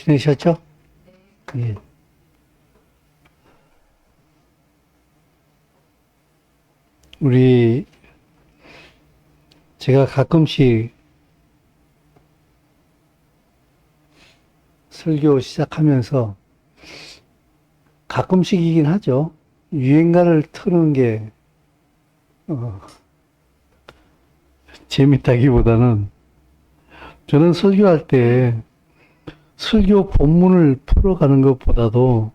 지내셨죠? 예. 우리, 제가 가끔씩 설교 시작하면서 가끔씩이긴 하죠. 유행가를 틀는 게, 어, 재밌다기보다는 저는 설교할 때 설교 본문을 풀어가는 것보다도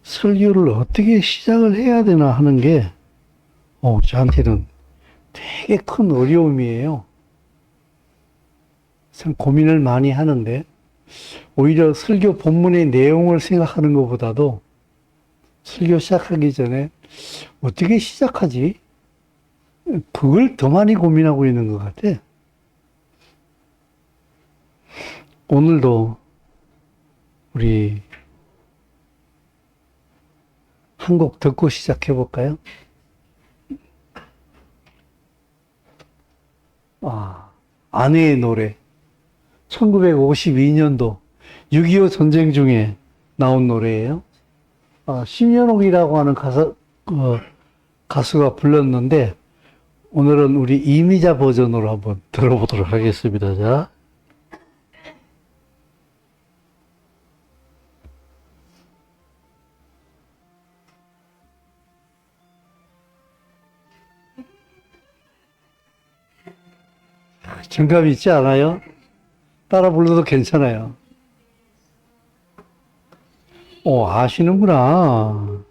설교를 어떻게 시작을 해야 되나 하는 게, 저한테는 되게 큰 어려움이에요. 참 고민을 많이 하는데, 오히려 설교 본문의 내용을 생각하는 것보다도 설교 시작하기 전에 어떻게 시작하지? 그걸 더 많이 고민하고 있는 것 같아. 오늘도 우리 한 곡 듣고 시작해 볼까요? 아내의 노래. 1952년도 6.25 전쟁 중에 나온 노래예요. 심연옥이라고 하는 가수가 불렀는데, 오늘은 우리 이미자 버전으로 한번 들어보도록 하겠습니다. 자. 정감 있지 않아요? 따라 불러도 괜찮아요. 아시는구나.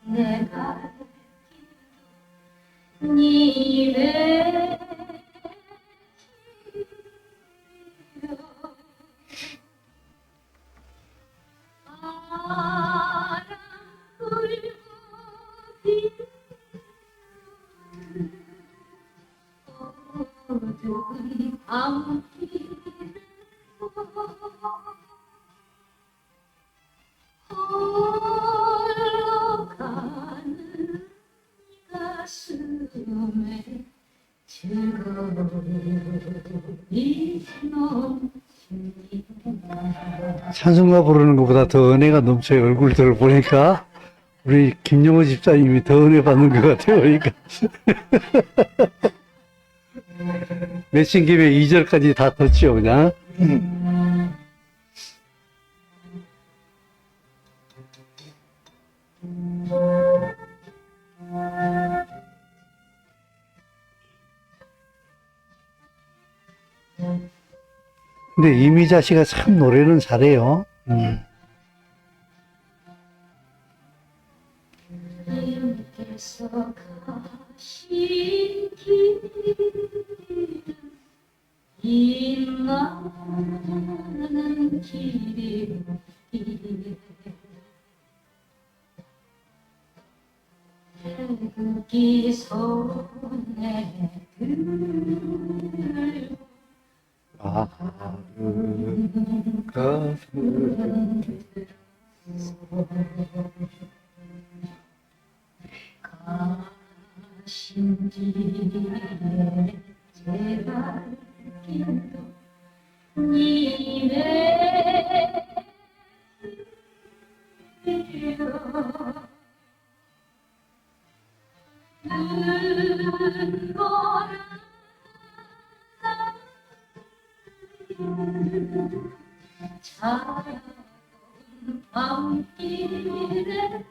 내가 니의 바람 불고 어두운 밤길을 홀로 가는 가슴에 즐거움이 넘칩니다. 찬송가 부르는 것보다 더 은혜가 넘쳐요. 얼굴들을 보니까. 우리 김영호 집사님이 더 은혜 받는 것 같아요. 그러니까. 맺힌 김에 2절까지 다 듣죠, 그냥. 근데 이미자 씨가 참 노래는 잘해요. 주님께서 가신 길은 빛나는 길이기에 태극기 손에 들고 가신 길에 제가 길도 님의 눈보라 차가운 밤길에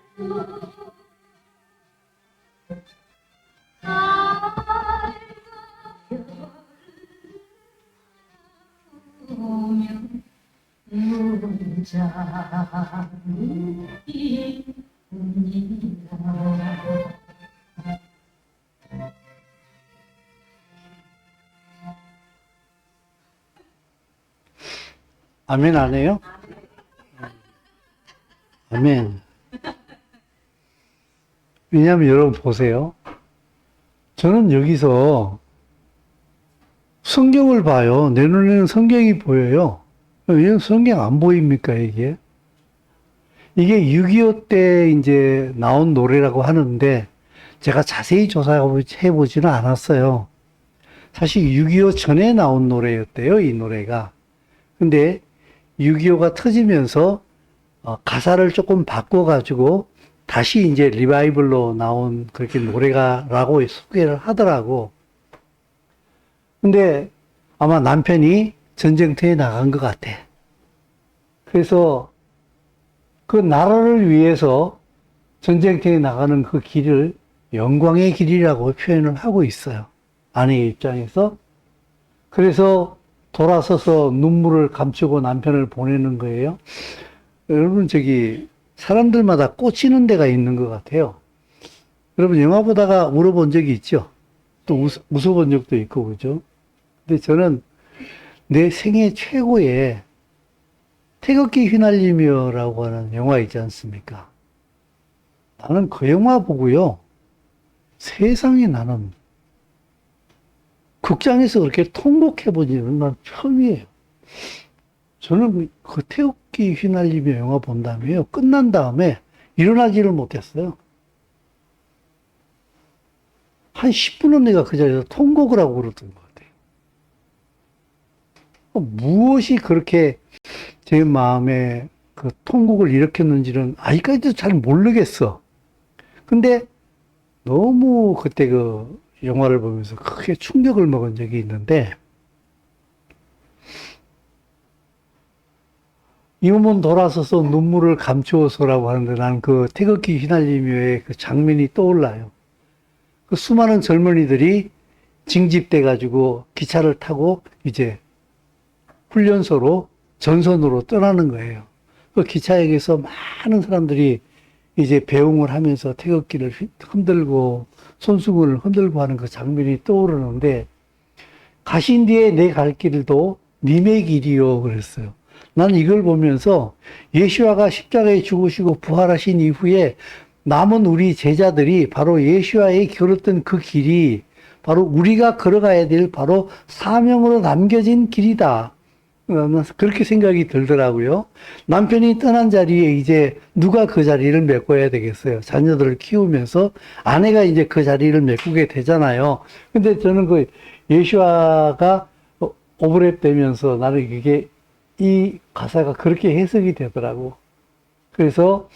달과 별을 보면 문자입니다. 아멘 안 해요? 아멘. 왜냐하면 여러분 보세요. 저는 여기서 성경을 봐요. 내 눈에는 성경이 보여요. 왜 성경 안 보입니까, 이게? 이게 6.25 때 이제 나온 노래라고 하는데 제가 자세히 조사해보지는 않았어요. 사실 6.25 전에 나온 노래였대요, 이 노래가. 근데 6.25가 터지면서 가사를 조금 바꿔가지고 다시 이제 리바이벌로 나온 그렇게 노래가라고 소개를 하더라고. 근데 아마 남편이 전쟁터에 나간 것 같아. 그래서 그 나라를 위해서 전쟁터에 나가는 그 길을 영광의 길이라고 표현을 하고 있어요. 아내의 입장에서. 그래서 돌아서서 눈물을 감추고 남편을 보내는 거예요. 여러분, 사람들마다 꽂히는 데가 있는 것 같아요. 여러분, 영화 보다가 울어본 적이 있죠? 또 웃어본 적도 있고, 그죠? 근데 저는 내 생애 최고의 태극기 휘날리며라고 하는 영화 있지 않습니까? 나는 그 영화 보고요. 세상에 나는 극장에서 그렇게 통곡해본 일은 난 처음이에요. 저는 그 태극기 휘날리며 영화 본 다음에요. 끝난 다음에 일어나지를 못했어요. 한 10분은 내가 그 자리에서 통곡을 하고 그러던 것 같아요. 무엇이 그렇게 제 마음에 그 통곡을 일으켰는지는 아직까지도 잘 모르겠어. 근데 너무 그때 그 영화를 보면서 크게 충격을 먹은 적이 있는데, 이 몸은 돌아서서 눈물을 감추어서라고 하는데 나는 그 태극기 휘날리며의 그 장면이 떠올라요. 그 수많은 젊은이들이 징집돼 가지고 기차를 타고 이제 훈련소로 전선으로 떠나는 거예요. 그 기차역에서 많은 사람들이 이제 배웅을 하면서 태극기를 흔들고 손수건을 흔들고 하는 그 장면이 떠오르는데, 가신 뒤에 내 갈 길도 님의 길이요 그랬어요. 나는 이걸 보면서 예수와가 십자가에 죽으시고 부활하신 이후에 남은 우리 제자들이 바로 예수와의 걸었던 그 길이 바로 우리가 걸어가야 될 바로 사명으로 남겨진 길이다. 그렇게 생각이 들더라고요. 남편이 떠난 자리에 이제 누가 그 자리를 메꿔야 되겠어요. 자녀들을 키우면서 아내가 이제 그 자리를 메꾸게 되잖아요. 근데 저는 그 예수아가 오버랩 되면서 나는 이게 이 가사가 그렇게 해석이 되더라고. 그래서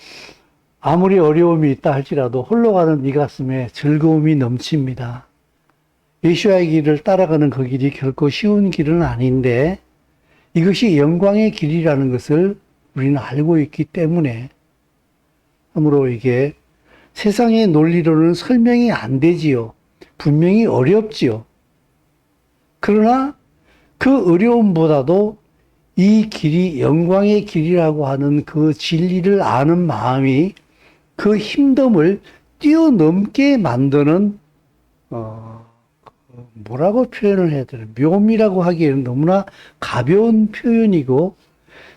아무리 어려움이 있다 할지라도 홀로 가는 네 가슴에 즐거움이 넘칩니다. 예수아의 길을 따라가는 그 길이 결코 쉬운 길은 아닌데 이것이 영광의 길이라는 것을 우리는 알고 있기 때문에 참으로 이게 세상의 논리로는 설명이 안 되지요. 분명히 어렵지요. 그러나 그 어려움보다도 이 길이 영광의 길이라고 하는 그 진리를 아는 마음이 그 힘듦을 뛰어넘게 만드는 뭐라고 표현을 해야 되나, 묘미라고 하기에는 너무나 가벼운 표현이고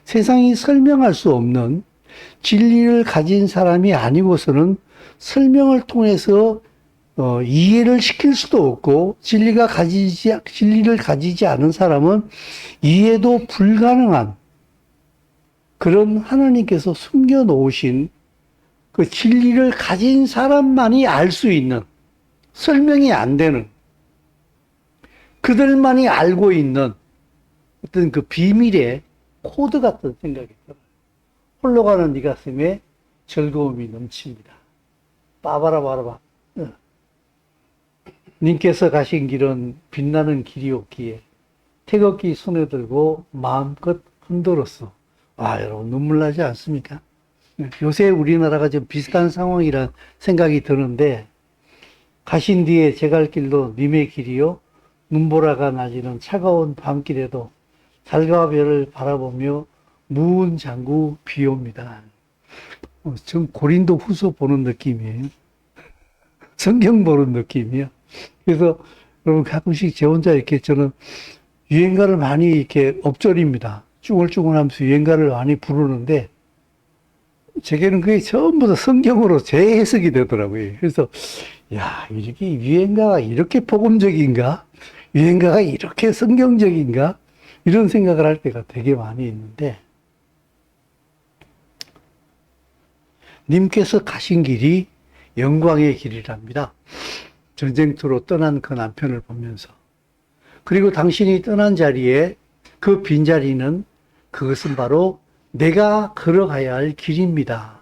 세상이 설명할 수 없는 진리를 가진 사람이 아니고서는 설명을 통해서 이해를 시킬 수도 없고 진리를 가지지 않은 사람은 이해도 불가능한 그런 하나님께서 숨겨 놓으신 그 진리를 가진 사람만이 알 수 있는, 설명이 안 되는, 그들만이 알고 있는 어떤 그 비밀의 코드 같은 생각이 들어요. 홀로 가는 네 가슴에 즐거움이 넘칩니다. 빠바라바라바. 님께서 가신 길은 빛나는 길이었기에 태극기 손에 들고 마음껏 흔들었어. 아, 여러분 눈물 나지 않습니까? 요새 우리나라가 좀 비슷한 상황이라 생각이 드는데, 가신 뒤에 제 갈 길도 님의 길이요 눈보라가 나지는 차가운 밤길에도 달과 별을 바라보며 무은 장구 비옵니다. 전 고린도 후서 보는 느낌이에요. 성경 보는 느낌이요. 그래서 여러분 가끔씩 제 혼자 이렇게 저는 유행가를 많이 이렇게 엎절입니다. 쭈글쭈글 하면서 유행가를 많이 부르는데 제게는 그게 전부 다 성경으로 재해석이 되더라고요. 그래서, 야, 이렇게 유행가가 이렇게 복음적인가? 유행가가 이렇게 성경적인가? 이런 생각을 할 때가 되게 많이 있는데, 님께서 가신 길이 영광의 길이랍니다. 전쟁터로 떠난 그 남편을 보면서. 그리고 당신이 떠난 자리에 그 빈자리는 그것은 바로 내가 걸어가야 할 길입니다.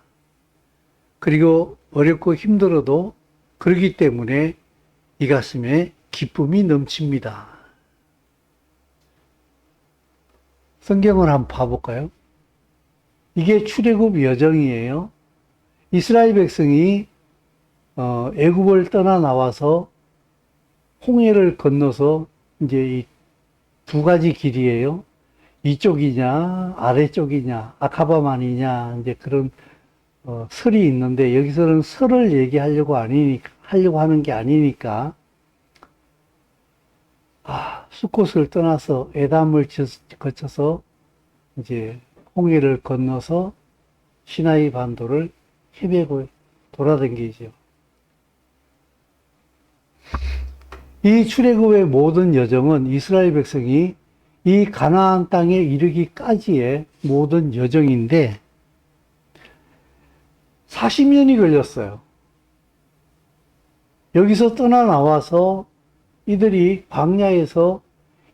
그리고 어렵고 힘들어도 그러기 때문에 이 가슴에 기쁨이 넘칩니다. 성경을 한번 봐볼까요? 이게 출애굽 여정이에요. 이스라엘 백성이 애굽을 떠나 나와서 홍해를 건너서 이제 이 두 가지 길이에요. 이쪽이냐 아래쪽이냐 아카바만이냐 이제 그런 설이 있는데 여기서는 설을 얘기하려고 하려고 하는 게 아니니까 숫곳을 떠나서 에담을 거쳐서 이제 홍해를 건너서 시나이 반도를 헤매고 돌아다니죠. 이 출애굽의 모든 여정은 이스라엘 백성이 이 가나안 땅에 이르기까지의 모든 여정인데 40년이 걸렸어요. 여기서 떠나 나와서 이들이 광야에서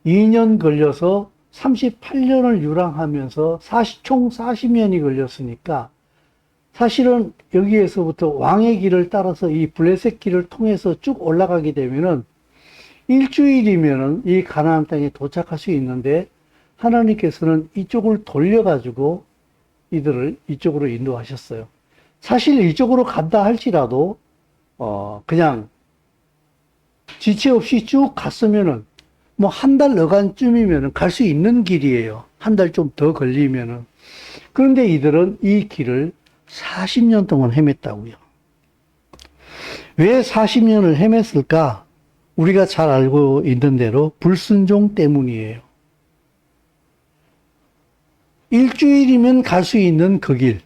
2년 걸려서 38년을 유랑하면서 총 40년이 걸렸으니까 사실은 여기에서부터 왕의 길을 따라서 이 블레셋 길을 통해서 쭉 올라가게 되면은 일주일이면은 이 가나안 땅에 도착할 수 있는데 하나님께서는 이쪽을 돌려가지고 이들을 이쪽으로 인도하셨어요. 사실 이쪽으로 간다 할지라도 그냥 지체 없이 쭉 갔으면은 뭐 한 달 어간쯤이면은 갈 수 있는 길이에요. 한 달 좀 더 걸리면은. 그런데 이들은 이 길을 40년 동안 헤맸다고요. 왜 40년을 헤맸을까? 우리가 잘 알고 있는 대로 불순종 때문이에요. 일주일이면 갈 수 있는 그 길.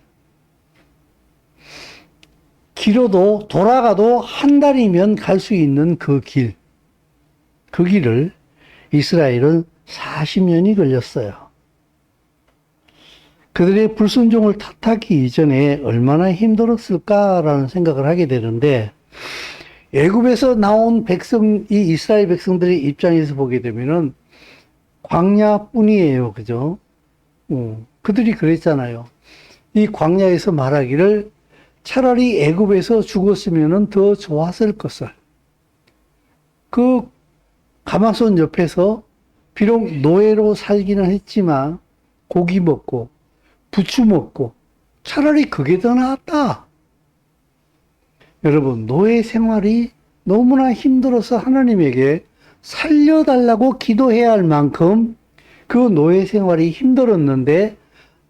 길어도 돌아가도 한 달이면 갈 수 있는 그 길. 그 길을 이스라엘은 40년이 걸렸어요. 그들의 불순종을 탓하기 이전에 얼마나 힘들었을까라는 생각을 하게 되는데 애굽에서 나온 이 이스라엘 백성들의 입장에서 보게 되면은 광야뿐이에요. 그죠? 그들이 그랬잖아요. 이 광야에서 말하기를 차라리 애굽에서 죽었으면 더 좋았을 것을. 그 가마손 옆에서 비록 노예로 살기는 했지만 고기 먹고 부추 먹고 차라리 그게 더 나았다. 여러분, 노예 생활이 너무나 힘들어서 하나님에게 살려달라고 기도해야 할 만큼 그 노예 생활이 힘들었는데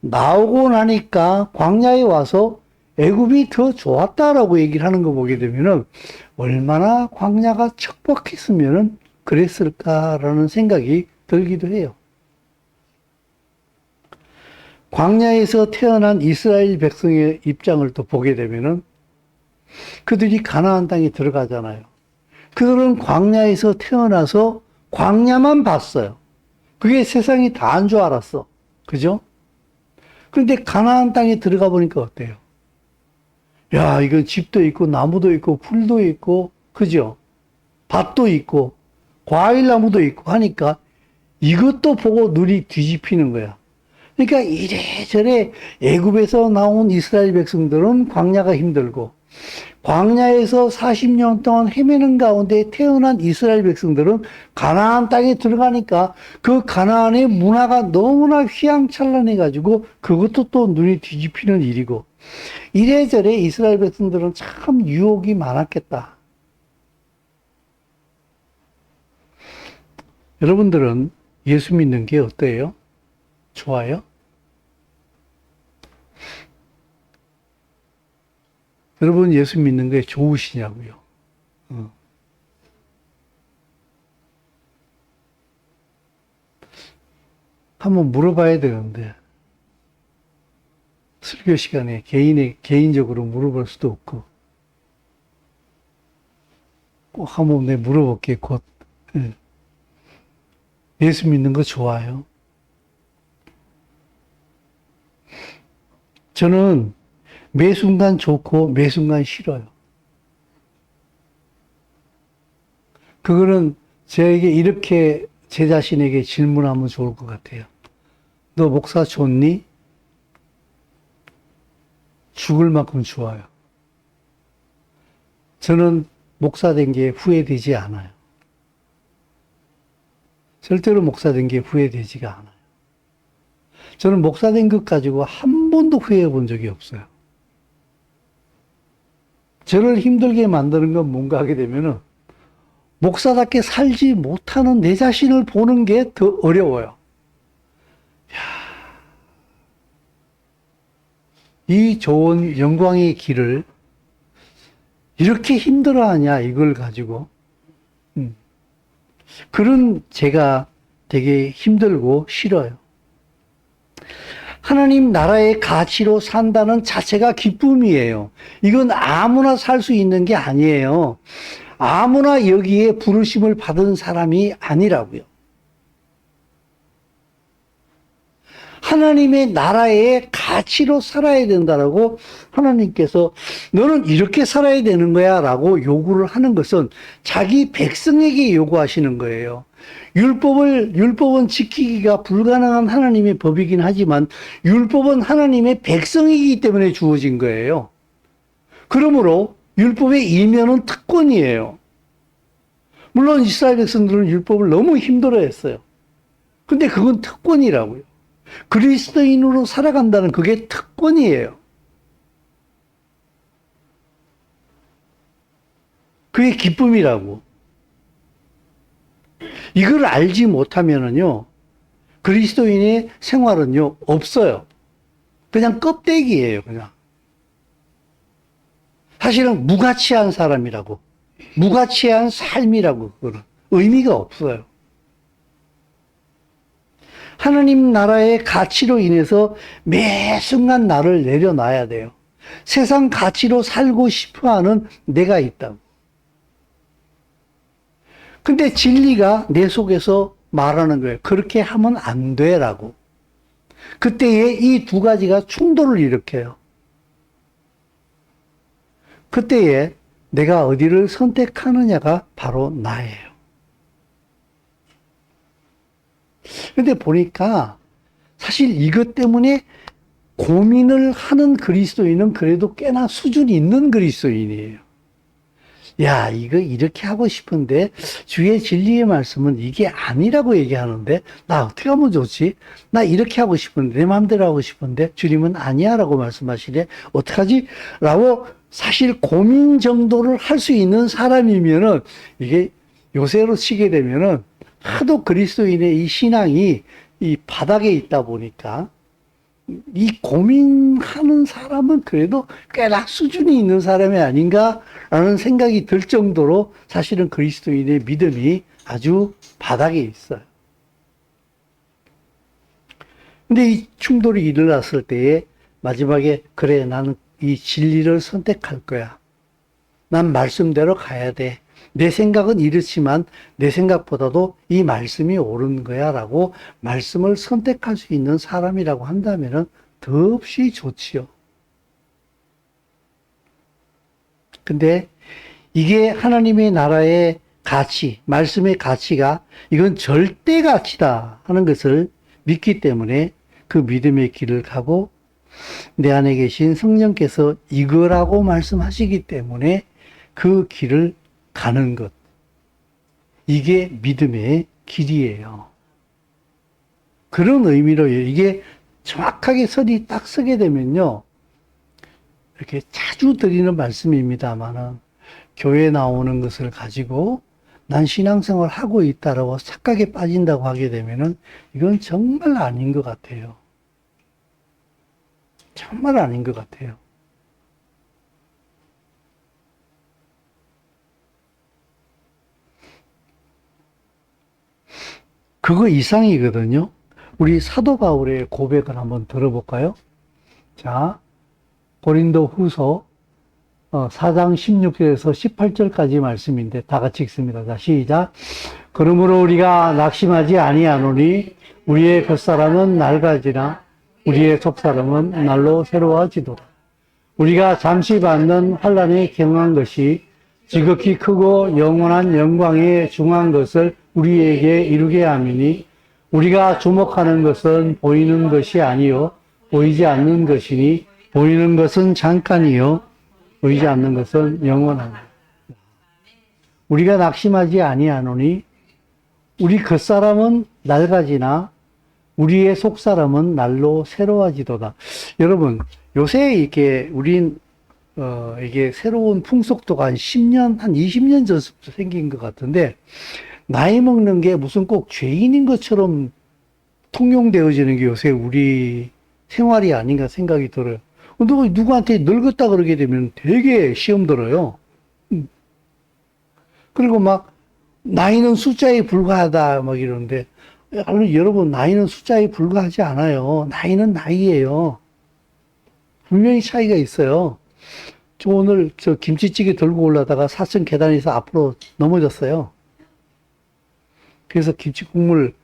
나오고 나니까 광야에 와서 애굽이 더 좋았다라고 얘기를 하는 거 보게 되면은 얼마나 광야가 척박했으면은 그랬을까라는 생각이 들기도 해요. 광야에서 태어난 이스라엘 백성의 입장을 또 보게 되면은 그들이 가나안 땅에 들어가잖아요. 그들은 광야에서 태어나서 광야만 봤어요. 그게 세상이 다인 줄 알았어. 그죠? 그런데 가나안 땅에 들어가 보니까 어때요? 야, 이건 집도 있고 나무도 있고 풀도 있고 그죠? 밭도 있고 과일나무도 있고 하니까 이것도 보고 눈이 뒤집히는 거야. 그러니까 이래저래 애굽에서 나온 이스라엘 백성들은 광야가 힘들고 광야에서 40년 동안 헤매는 가운데 태어난 이스라엘 백성들은 가나안 땅에 들어가니까 그 가나안의 문화가 너무나 휘황찬란해가지고 그것도 또 눈이 뒤집히는 일이고 이래저래 이스라엘 백성들은 참 유혹이 많았겠다. 여러분들은 예수 믿는 게 어때요? 좋아요? 여러분 예수 믿는 게 좋으시냐고요? 한번 물어봐야 되는데 설교 시간에 개인적으로 물어볼 수도 없고, 꼭 한번 내 물어볼게, 곧. 예. 예수 믿는 거 좋아요. 저는 매 순간 좋고 매 순간 싫어요. 그거는 저에게 이렇게 제 자신에게 질문하면 좋을 것 같아요. 너 목사 좋니? 죽을 만큼 좋아요. 저는 목사 된 게 후회되지 않아요. 절대로 목사 된 게 후회되지가 않아요. 저는 목사 된 것 가지고 한 번도 후회해 본 적이 없어요. 저를 힘들게 만드는 건 뭔가 하게 되면은 목사답게 살지 못하는 내 자신을 보는 게 더 어려워요. 이 좋은 영광의 길을 이렇게 힘들어하냐, 이걸 가지고. 그런 제가 되게 힘들고 싫어요. 하나님 나라의 가치로 산다는 자체가 기쁨이에요. 이건 아무나 살 수 있는 게 아니에요. 아무나 여기에 부르심을 받은 사람이 아니라고요. 하나님의 나라의 가치로 살아야 된다라고 하나님께서 너는 이렇게 살아야 되는 거야 라고 요구를 하는 것은 자기 백성에게 요구하시는 거예요. 율법은 지키기가 불가능한 하나님의 법이긴 하지만 율법은 하나님의 백성이기 때문에 주어진 거예요. 그러므로 율법의 이면은 특권이에요. 물론 이스라엘 백성들은 율법을 너무 힘들어했어요. 근데 그건 특권이라고요. 그리스도인으로 살아간다는 그게 특권이에요. 그게 기쁨이라고. 이걸 알지 못하면은요, 그리스도인의 생활은요, 없어요. 그냥 껍데기예요, 그냥. 사실은 무가치한 사람이라고. 무가치한 삶이라고, 그거는. 의미가 없어요. 하나님 나라의 가치로 인해서 매 순간 나를 내려놔야 돼요. 세상 가치로 살고 싶어 하는 내가 있다고. 근데 진리가 내 속에서 말하는 거예요. 그렇게 하면 안 돼라고. 그때에 이 두 가지가 충돌을 일으켜요. 그때에 내가 어디를 선택하느냐가 바로 나예요. 근데 보니까 사실 이것 때문에 고민을 하는 그리스도인은 그래도 꽤나 수준이 있는 그리스도인이에요. 야, 이거 이렇게 하고 싶은데 주의 진리의 말씀은 이게 아니라고 얘기하는데 나 어떻게 하면 좋지? 나 이렇게 하고 싶은데 내 마음대로 하고 싶은데 주님은 아니야 라고 말씀하시네. 어떡하지? 라고 사실 고민 정도를 할 수 있는 사람이면은 이게 요새로 치게 되면은 하도 그리스도인의 이 신앙이 이 바닥에 있다 보니까 이 고민하는 사람은 그래도 꽤나 수준이 있는 사람이 아닌가라는 생각이 들 정도로 사실은 그리스도인의 믿음이 아주 바닥에 있어요. 근데 이 충돌이 일어났을 때에 마지막에 그래, 나는 이 진리를 선택할 거야. 난 말씀대로 가야 돼. 내 생각은 이렇지만 내 생각보다도 이 말씀이 옳은 거야 라고 말씀을 선택할 수 있는 사람이라고 한다면 더없이 좋지요. 근데 이게 하나님의 나라의 가치, 말씀의 가치가 이건 절대 가치다 하는 것을 믿기 때문에 그 믿음의 길을 가고 내 안에 계신 성령께서 이거라고 말씀하시기 때문에 그 길을 가는 것. 이게 믿음의 길이에요. 그런 의미로 이게 정확하게 선이 딱 서게 되면요. 이렇게 자주 드리는 말씀입니다만은 교회 나오는 것을 가지고 난 신앙생활 하고 있다라고 착각에 빠진다고 하게 되면은 이건 정말 아닌 것 같아요. 정말 아닌 것 같아요. 그거 이상이거든요. 우리 사도 바울의 고백을 한번 들어볼까요? 자, 고린도 후서 4장 16절에서 18절까지 말씀인데 다 같이 읽습니다. 자, 시작. 그러므로 우리가 낙심하지 아니하노니 우리의 겉사람은 낡아지나 우리의 속사람은 날로 새로워지도다. 우리가 잠시 받는 환난에 경한 것이 지극히 크고 영원한 영광에 중한 것을 우리에게 이루게 함이니 우리가 주목하는 것은 보이는 것이 아니요 보이지 않는 것이니 보이는 것은 잠깐이요 보이지 않는 것은 영원하다. 우리가 낙심하지 아니하노니 우리 겉사람은 낡아지나 우리의 속사람은 날로 새로워지도다. 여러분, 요새 이게 우린 이게 새로운 풍속도가 한 10년, 한 20년 전부터 생긴 것 같은데 나이 먹는 게 무슨 꼭 죄인인 것처럼 통용되어지는 게 요새 우리 생활이 아닌가 생각이 들어요. 누구한테 늙었다 그러게 되면 되게 시험 들어요. 그리고 막 나이는 숫자에 불과하다 막 이러는데 여러분 나이는 숫자에 불과하지 않아요. 나이는 나이예요. 분명히 차이가 있어요. 저 오늘 김치찌개 들고 올라다가 4층 계단에서 앞으로 넘어졌어요. 그래서 김치 국물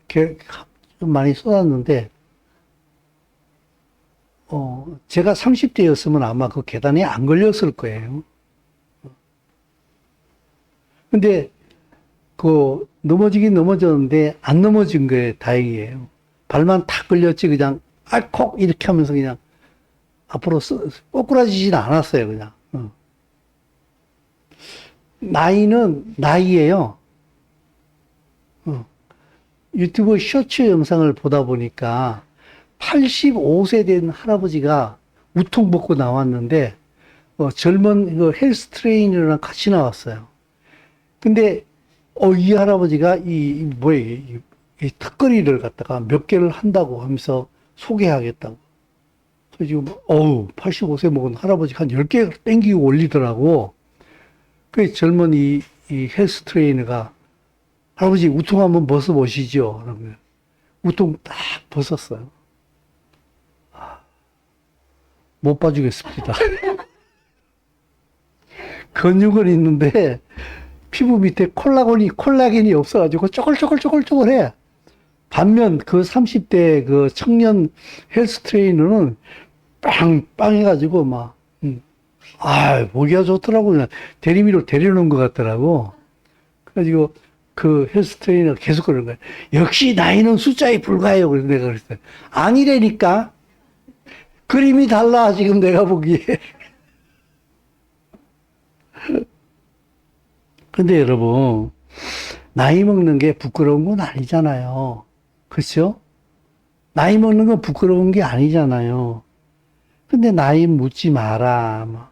좀 많이 쏟았는데 제가 30대였으면 아마 그 계단에 안 걸렸을 거예요. 근데 넘어지긴 넘어졌는데 안 넘어진 거예요. 다행이에요. 발만 탁 걸렸지 그냥 알콕 이렇게 하면서 그냥 앞으로 꼬꾸라지진 않았어요. 그냥. 나이는 나이예요. 유튜브 쇼츠 영상을 보다 보니까 85세 된 할아버지가 우통 벗고 나왔는데 젊은 헬스 트레이너랑 같이 나왔어요. 근데 이 할아버지가 이 턱걸이를 갖다가 몇 개를 한다고 하면서 소개하겠다고. 그래서 지금 85세 먹은 할아버지가 한 10개 땡기고 올리더라고. 그 젊은 이 헬스 트레이너가 할아버지 우통 한번 벗어보시죠. 그러면 우통 딱 벗었어요. 못 봐주겠습니다. 근육은 있는데 피부 밑에 콜라겐이 없어가지고 쪼글쪼글해. 반면 그 30대 그 청년 헬스 트레이너는 빵빵 해가지고 막, 보기가 좋더라고. 그냥 대리미로 데려놓은 것 같더라고. 그래가지고 그 헬스 트레이너가 계속 그러는 거야. 역시 나이는 숫자에 불과해요. 그래서 내가 그랬어요. 아니라니까. 그림이 달라, 지금 내가 보기에. 근데 여러분, 나이 먹는 게 부끄러운 건 아니잖아요. 그렇죠? 나이 먹는 건 부끄러운 게 아니잖아요. 근데 나이 묻지 마라.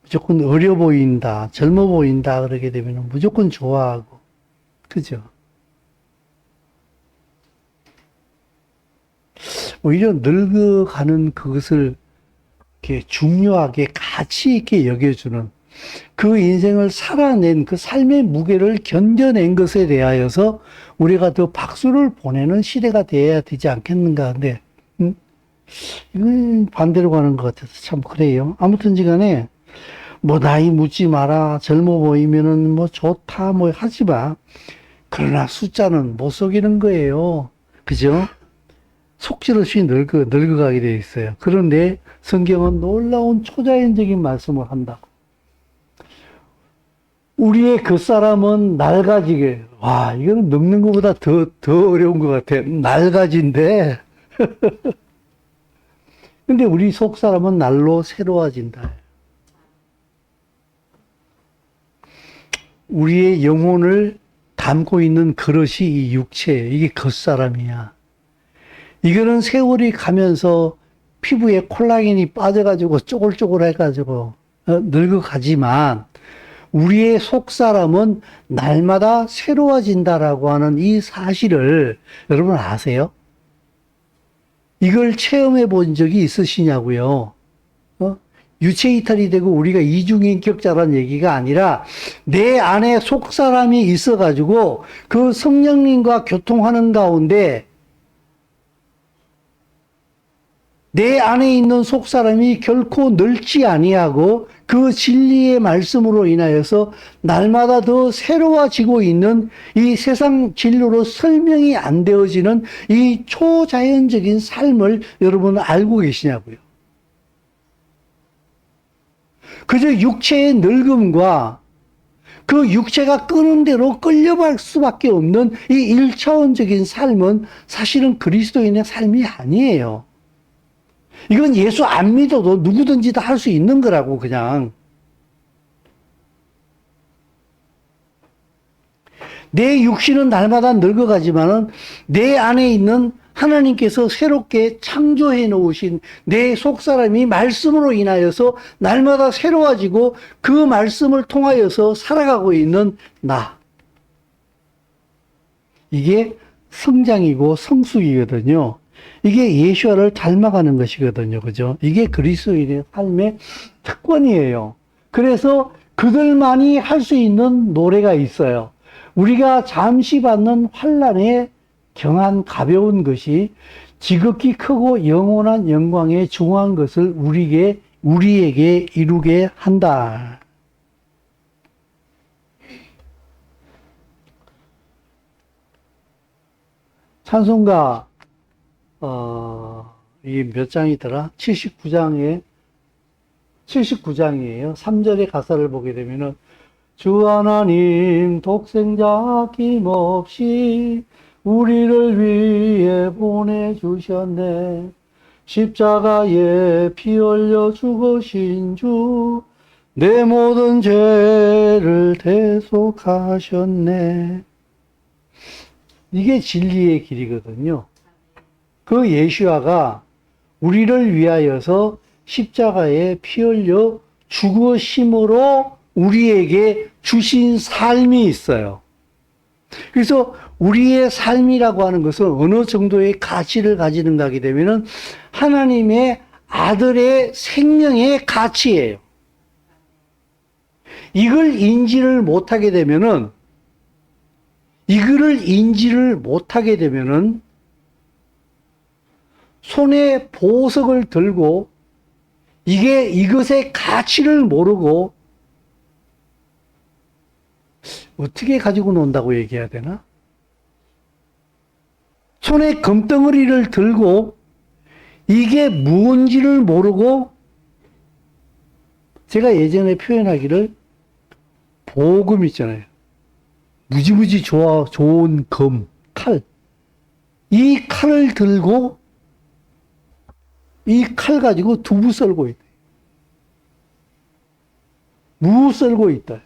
무조건 어려 보인다, 젊어 보인다 그러게 되면 무조건 좋아하고. 그죠? 오히려 늙어가는 그것을 이렇게 중요하게 가치 있게 여겨주는 그 인생을 살아낸 그 삶의 무게를 견뎌낸 것에 대하여서 우리가 더 박수를 보내는 시대가 돼야 되지 않겠는가. 근데, 이건 반대로 가는 것 같아서 참 그래요. 아무튼지 간에, 나이 묻지 마라. 젊어 보이면은 좋다. 하지 마. 그러나 숫자는 못 속이는 거예요. 그죠? 속질 없이 늙어가게 돼 있어요. 그런데 성경은 놀라운 초자연적인 말씀을 한다고. 우리의 겉사람은 낡아지게. 와, 이거는 늙는 것보다 더 어려운 것 같아. 낡아진대. 근데 우리 속사람은 날로 새로워진다. 우리의 영혼을 담고 있는 그릇이 이 육체예요. 이게 겉사람이야. 이거는 세월이 가면서 피부에 콜라겐이 빠져가지고 쪼글쪼글해가지고 늙어가지만 우리의 속사람은 날마다 새로워진다라고 하는 이 사실을 여러분 아세요? 이걸 체험해 본 적이 있으시냐고요? 유체 이탈이 되고 우리가 이중인격자라는 얘기가 아니라 내 안에 속사람이 있어가지고 그 성령님과 교통하는 가운데 내 안에 있는 속사람이 결코 늙지 아니하고 그 진리의 말씀으로 인하여서 날마다 더 새로워지고 있는 이 세상 진로로 설명이 안 되어지는 이 초자연적인 삶을 여러분 알고 계시냐고요. 그저 육체의 늙음과 그 육체가 끄는 대로 끌려갈 수밖에 없는 이 일차원적인 삶은 사실은 그리스도인의 삶이 아니에요. 이건 예수 안 믿어도 누구든지 다 할 수 있는 거라고 그냥. 내 육신은 날마다 늙어가지만은 내 안에 있는 하나님께서 새롭게 창조해 놓으신 내 속사람이 말씀으로 인하여서 날마다 새로워지고 그 말씀을 통하여서 살아가고 있는 나. 이게 성장이고 성숙이거든요. 이게 예수와를 닮아가는 것이거든요. 그죠? 이게 그리스도인의 삶의 특권이에요. 그래서 그들만이 할 수 있는 노래가 있어요. 우리가 잠시 받는 환난에 경한 가벼운 것이 지극히 크고 영원한 영광에 중한 것을 우리에게 이루게 한다. 찬송가 이게 몇 장이더라? 79장이에요. 3절의 가사를 보게 되면은 주 하나님 독생자 아낌없이 우리를 위해 보내주셨네. 십자가에 피 흘려 죽으신 주 내 모든 죄를 대속하셨네. 이게 진리의 길이거든요. 그 예수아가 우리를 위하여서 십자가에 피 흘려 죽으심으로 우리에게 주신 삶이 있어요. 그래서 우리의 삶이라고 하는 것은 어느 정도의 가치를 가지는가 하게 되면은 하나님의 아들의 생명의 가치예요. 이거를 인지를 못하게 되면은 손에 보석을 들고 이것의 가치를 모르고 어떻게 가지고 논다고 얘기해야 되나? 손에 금덩어리를 들고 이게 무언지를 모르고 제가 예전에 표현하기를 보금 있잖아요. 무지무지 좋은 칼. 이 칼을 들고 이 칼 가지고 두부 썰고 있다. 무 썰고 있다.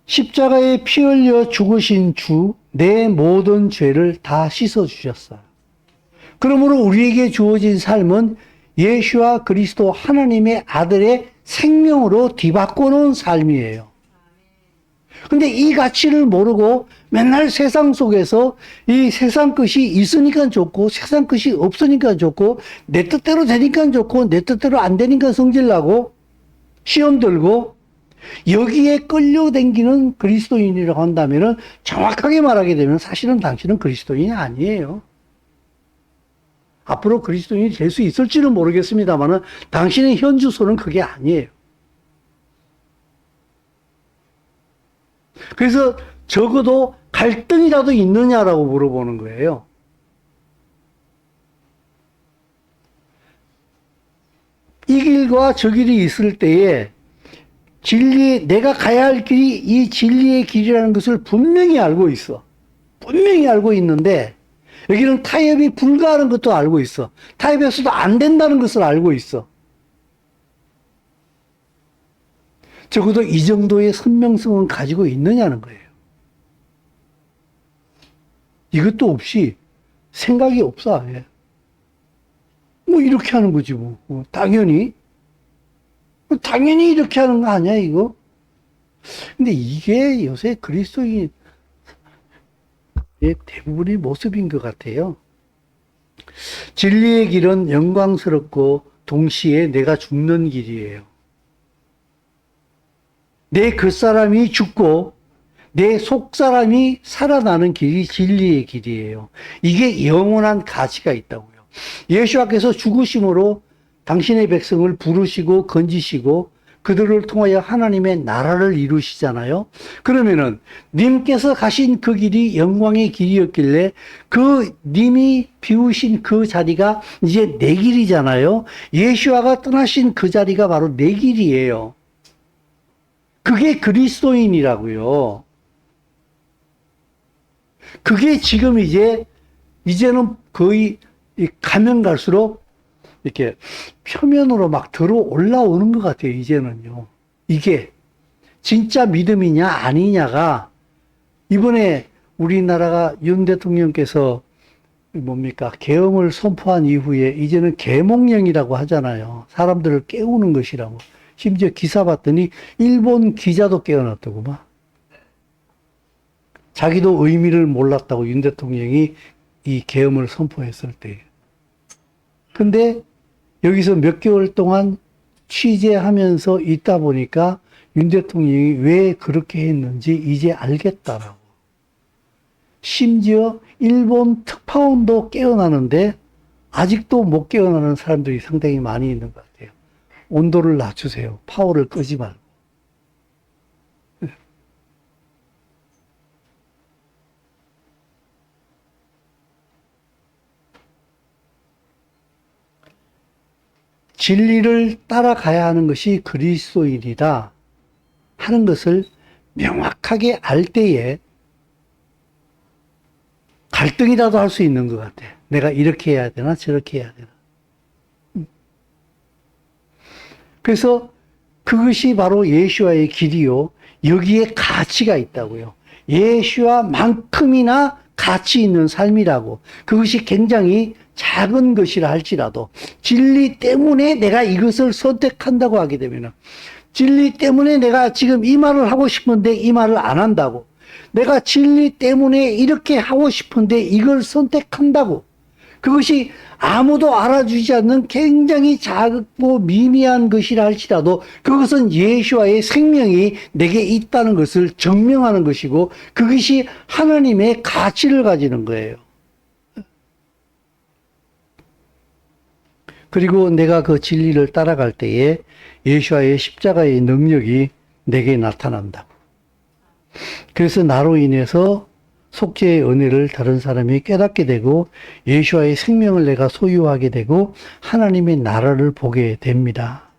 십자가에 피 흘려 죽으신 주, 내 모든 죄를 다 씻어주셨어요. 그러므로 우리에게 주어진 삶은 예수와 그리스도 하나님의 아들의 생명으로 뒤바꿔 놓은 삶이에요. 근데 이 가치를 모르고 맨날 세상 속에서 이 세상 것이 있으니까 좋고 세상 것이 없으니까 좋고 내 뜻대로 되니까 좋고 내 뜻대로 안 되니까 성질나고 시험 들고 여기에 끌려다니는 그리스도인이라고 한다면은 정확하게 말하게 되면 사실은 당신은 그리스도인이 아니에요. 앞으로 그리스도인이 될 수 있을지는 모르겠습니다만은 당신의 현주소는 그게 아니에요. 그래서 적어도 갈등이라도 있느냐라고 물어보는 거예요. 이 길과 저 길이 있을 때에 내가 가야 할 길이 이 진리의 길이라는 것을 분명히 알고 있어. 분명히 알고 있는데 여기는 타협이 불가하는 것도 알고 있어. 타협해서도 안 된다는 것을 알고 있어. 적어도 이 정도의 선명성은 가지고 있느냐는 거예요. 이것도 없이 생각이 없어. 아예. 뭐 이렇게 하는 거지 뭐. 당연히 이렇게 하는 거 아니야 이거? 근데 이게 요새 그리스도인의 대부분의 모습인 것 같아요. 진리의 길은 영광스럽고 동시에 내가 죽는 길이에요. 내 그 사람이 죽고 내 속사람이 살아나는 길이 진리의 길이에요. 이게 영원한 가치가 있다고요. 예수께서 죽으심으로 당신의 백성을 부르시고 건지시고 그들을 통하여 하나님의 나라를 이루시잖아요. 그러면은 님께서 가신 그 길이 영광의 길이었길래 그 님이 비우신 그 자리가 이제 내 길이잖아요. 예수아가 떠나신 그 자리가 바로 내 길이에요. 그게 그리스도인이라고요. 그게 지금 이제는 거의 가면 갈수록 이렇게 표면으로 막 들어 올라오는 것 같아요, 이제는요. 이게 진짜 믿음이냐, 아니냐가 이번에 우리나라가 윤 대통령께서 뭡니까, 계엄을 선포한 이후에 이제는 계몽령이라고 하잖아요. 사람들을 깨우는 것이라고. 심지어 기사 봤더니 일본 기자도 깨어났다고만. 자기도 의미를 몰랐다고 윤 대통령이 이 계엄을 선포했을 때. 근데 여기서 몇 개월 동안 취재하면서 있다 보니까 윤 대통령이 왜 그렇게 했는지 이제 알겠다라고. 심지어 일본 특파원도 깨어나는데 아직도 못 깨어나는 사람들이 상당히 많이 있는 것 같아요. 온도를 낮추세요. 파워를 끄지 말고. 진리를 따라가야 하는 것이 그리스도인이다 하는 것을 명확하게 알 때에 갈등이라도 할 수 있는 것 같아. 내가 이렇게 해야 되나 저렇게 해야 되나. 그래서 그것이 바로 예수와의 길이요. 여기에 가치가 있다고요. 예수와만큼이나 가치 있는 삶이라고. 그것이 굉장히 작은 것이라 할지라도 진리 때문에 내가 이것을 선택한다고 하게 되면, 진리 때문에 내가 지금 이 말을 하고 싶은데 이 말을 안 한다고, 내가 진리 때문에 이렇게 하고 싶은데 이걸 선택한다고, 그것이 아무도 알아주지 않는 굉장히 작고 미미한 것이라 할지라도 그것은 예수와의 생명이 내게 있다는 것을 증명하는 것이고, 그것이 하나님의 가치를 가지는 거예요. 그리고 내가 그 진리를 따라갈 때에 예수와의 십자가의 능력이 내게 나타난다. 그래서 나로 인해서 속죄의 은혜를 다른 사람이 깨닫게 되고 예수와의 생명을 내가 소유하게 되고 하나님의 나라를 보게 됩니다.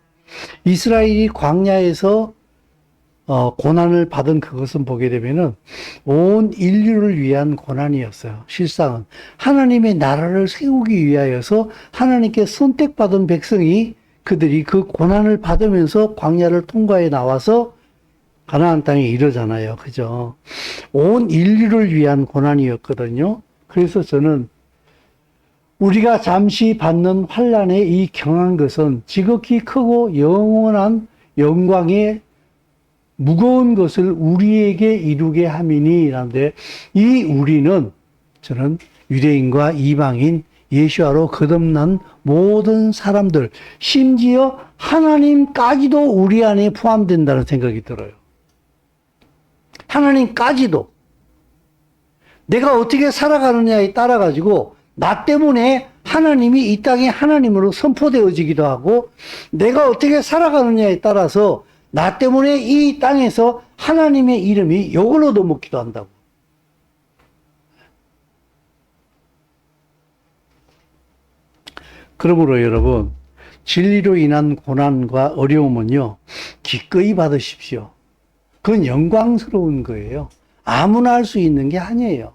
이스라엘이 광야에서 고난을 받은 그것은 보게 되면은 온 인류를 위한 고난이었어요. 실상은 하나님의 나라를 세우기 위하여서 하나님께 선택받은 백성이, 그들이 그 고난을 받으면서 광야를 통과해 나와서 가나안 땅에 이르잖아요. 그죠? 온 인류를 위한 고난이었거든요. 그래서 저는 우리가 잠시 받는 환난의 이 경한 것은 지극히 크고 영원한 영광의 무거운 것을 우리에게 이루게 함이니 라는데, 이 우리는 저는 유대인과 이방인, 예수와로 거듭난 모든 사람들, 심지어 하나님까지도 우리 안에 포함된다는 생각이 들어요. 하나님까지도. 내가 어떻게 살아가느냐에 따라 가지고 나 때문에 하나님이 이 땅에 하나님으로 선포되어지기도 하고, 내가 어떻게 살아가느냐에 따라서 나 때문에 이 땅에서 하나님의 이름이 욕을 얻어먹기도 한다고. 그러므로 여러분, 진리로 인한 고난과 어려움은요, 기꺼이 받으십시오. 그건 영광스러운 거예요. 아무나 할 수 있는 게 아니에요.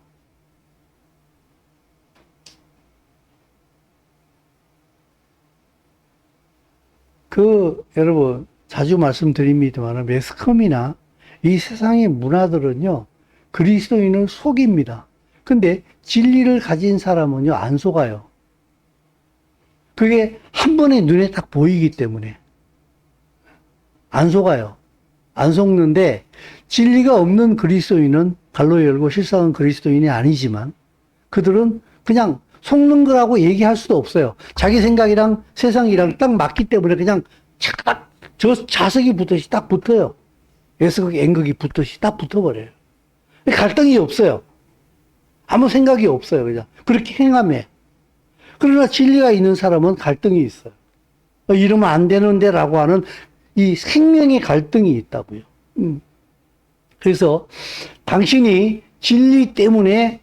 여러분, 자주 말씀드립니다만, 매스컴이나 이 세상의 문화들은요, 그리스도인을 속입니다. 근데 진리를 가진 사람은요, 안 속아요. 그게 한 번에 눈에 딱 보이기 때문에. 안 속아요. 안 속는데, 진리가 없는 그리스도인은 갈로 열고 실상은 그리스도인이 아니지만, 그들은 그냥 속는 거라고 얘기할 수도 없어요. 자기 생각이랑 세상이랑 딱 맞기 때문에 그냥 착, 저 자석이 붙듯이 딱 붙어요. S극, N극이 붙듯이 딱 붙어버려요. 갈등이 없어요. 아무 생각이 없어요. 그냥 그렇게 행함해. 그러나 진리가 있는 사람은 갈등이 있어요. 이러면 안 되는데 라고 하는 이 생명의 갈등이 있다고요. 그래서 당신이 진리 때문에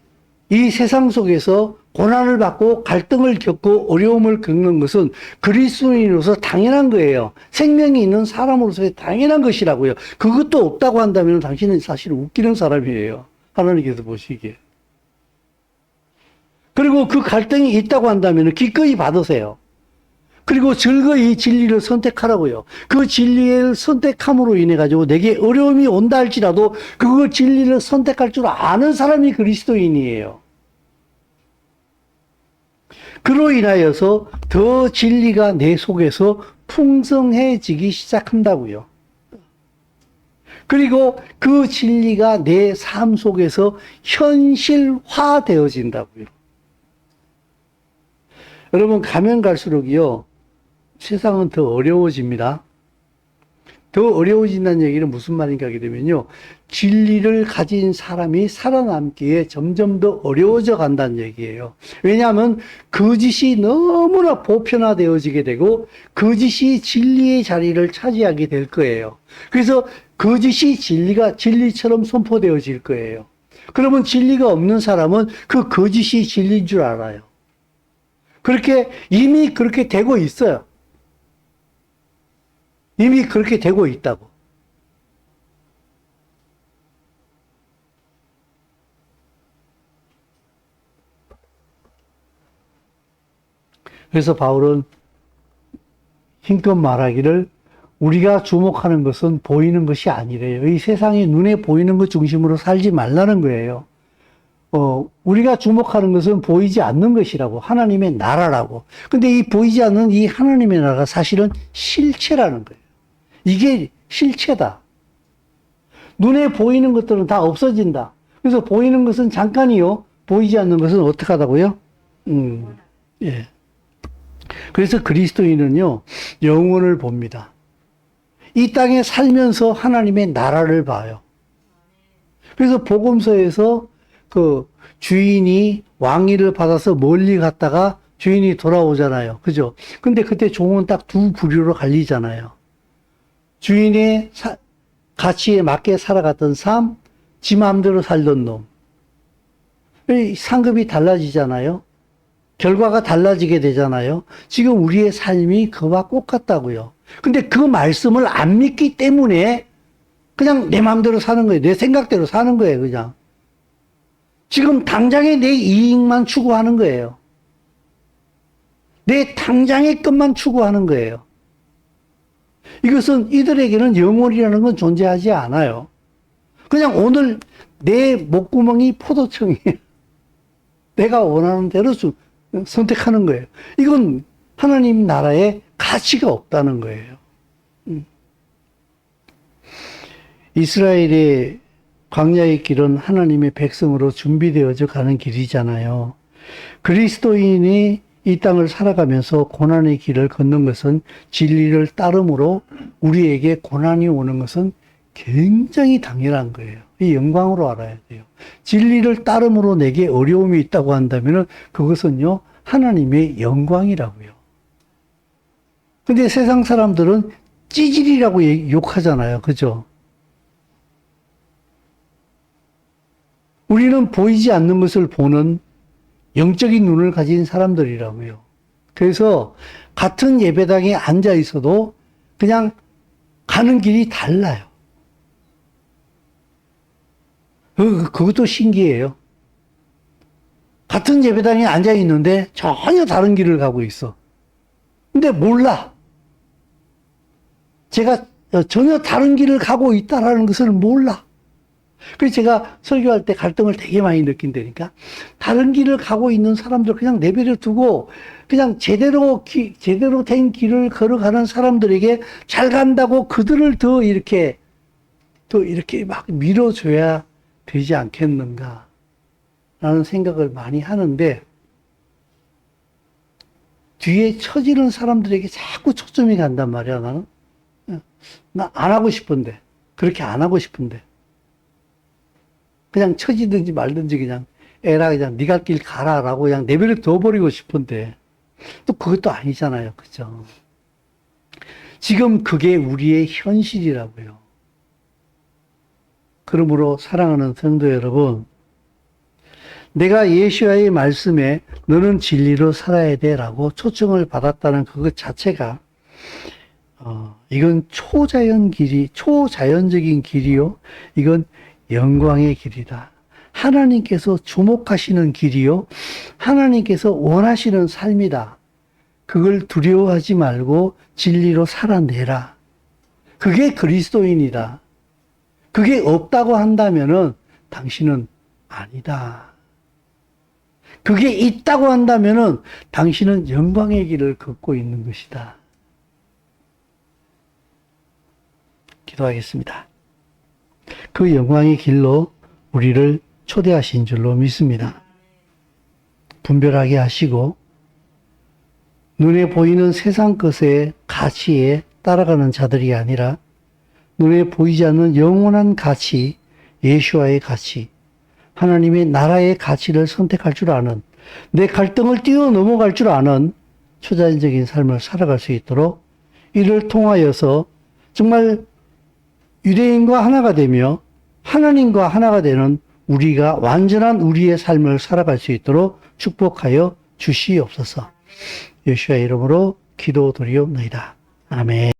이 세상 속에서 고난을 받고 갈등을 겪고 어려움을 겪는 것은 그리스도인으로서 당연한 거예요. 생명이 있는 사람으로서의 당연한 것이라고요. 그것도 없다고 한다면 당신은 사실 웃기는 사람이에요. 하나님께서 보시기에. 그리고 그 갈등이 있다고 한다면 기꺼이 받으세요. 그리고 즐거이 진리를 선택하라고요. 그 진리를 선택함으로 인해 가지고 내게 어려움이 온다 할지라도 그 진리를 선택할 줄 아는 사람이 그리스도인이에요. 그로 인하여서 더 진리가 내 속에서 풍성해지기 시작한다고요. 그리고 그 진리가 내 삶 속에서 현실화되어진다고요. 여러분, 가면 갈수록이요, 세상은 더 어려워집니다. 더 어려워진다는 얘기는 무슨 말인가 하게 되면요, 진리를 가진 사람이 살아남기에 점점 더 어려워져 간다는 얘기예요. 왜냐하면 거짓이 너무나 보편화되어지게 되고 거짓이 진리의 자리를 차지하게 될 거예요. 그래서 거짓이 진리처럼 선포되어질 거예요. 그러면 진리가 없는 사람은 그 거짓이 진리인 줄 알아요. 이미 그렇게 되고 있어요. 이미 그렇게 되고 있다고. 그래서 바울은 힘껏 말하기를 우리가 주목하는 것은 보이는 것이 아니래요. 이 세상이 눈에 보이는 것 중심으로 살지 말라는 거예요. 우리가 주목하는 것은 보이지 않는 것이라고, 하나님의 나라라고. 근데 이 보이지 않는 이 하나님의 나라가 사실은 실체라는 거예요. 이게 실체다. 눈에 보이는 것들은 다 없어진다. 그래서 보이는 것은 잠깐이요. 보이지 않는 것은 어떻게 하다고요? 예. 그래서 그리스도인은요, 영혼을 봅니다. 이 땅에 살면서 하나님의 나라를 봐요. 그래서 복음서에서 그 주인이 왕위를 받아서 멀리 갔다가 주인이 돌아오잖아요. 그죠? 근데 그때 종은 딱 두 부류로 갈리잖아요. 주인의 가치에 맞게 살아갔던 삶, 지 마음대로 살던 놈. 상급이 달라지잖아요. 결과가 달라지게 되잖아요. 지금 우리의 삶이 그와 똑같다고요. 근데 그 말씀을 안 믿기 때문에 그냥 내 마음대로 사는 거예요. 내 생각대로 사는 거예요, 그냥. 지금 당장의 내 이익만 추구하는 거예요. 내 당장의 것만 추구하는 거예요. 이것은 이들에게는 영혼이라는 건 존재하지 않아요. 그냥 오늘 내 목구멍이 포도청이에요. 내가 원하는 대로 선택하는 거예요. 이건 하나님 나라에 가치가 없다는 거예요. 이스라엘의 광야의 길은 하나님의 백성으로 준비되어져 가는 길이잖아요. 그리스도인이 이 땅을 살아가면서 고난의 길을 걷는 것은 진리를 따름으로 우리에게 고난이 오는 것은 굉장히 당연한 거예요. 이 영광으로 알아야 돼요. 진리를 따름으로 내게 어려움이 있다고 한다면 그것은요, 하나님의 영광이라고요. 근데 세상 사람들은 찌질이라고 욕하잖아요. 그죠? 우리는 보이지 않는 것을 보는 영적인 눈을 가진 사람들이라고요. 그래서 같은 예배당에 앉아 있어도 그냥 가는 길이 달라요. 그것도 신기해요. 같은 예배당에 앉아 있는데 전혀 다른 길을 가고 있어. 근데 몰라. 제가 전혀 다른 길을 가고 있다라는 것을 몰라. 그래서 제가 설교할 때 갈등을 되게 많이 느낀다니까. 다른 길을 가고 있는 사람들 그냥 내버려 두고 그냥 제대로 된 길을 걸어가는 사람들에게 잘 간다고 그들을 더 이렇게 막 밀어줘야 되지 않겠는가 라는 생각을 많이 하는데, 뒤에 처지는 사람들에게 자꾸 초점이 간단 말이야. 나는 나 안 하고 싶은데, 그렇게 안 하고 싶은데 그냥 처지든지 말든지 그냥 에라 그냥 네가 길 가라라고 그냥 내버려 둬버리고 싶은데 또 그것도 아니잖아요. 그죠? 지금 그게 우리의 현실이라고요. 그러므로 사랑하는 성도 여러분, 내가 예수와의 말씀에 너는 진리로 살아야 돼라고 초청을 받았다는 그것 자체가 이건 초자연적인 길이요. 이건 영광의 길이다. 하나님께서 주목하시는 길이요. 하나님께서 원하시는 삶이다. 그걸 두려워하지 말고 진리로 살아내라. 그게 그리스도인이다. 그게 없다고 한다면은 당신은 아니다. 그게 있다고 한다면은 당신은 영광의 길을 걷고 있는 것이다. 기도하겠습니다. 그 영광의 길로 우리를 초대하신 줄로 믿습니다. 분별하게 하시고 눈에 보이는 세상 것의 가치에 따라가는 자들이 아니라 눈에 보이지 않는 영원한 가치, 예수와의 가치, 하나님의 나라의 가치를 선택할 줄 아는, 내 갈등을 뛰어넘어갈 줄 아는 초자연적인 삶을 살아갈 수 있도록 이를 통하여서 정말 유대인과 하나가 되며 하나님과 하나가 되는 우리가 완전한 우리의 삶을 살아갈 수 있도록 축복하여 주시옵소서. 예수의 이름으로 기도드리옵나이다. 아멘.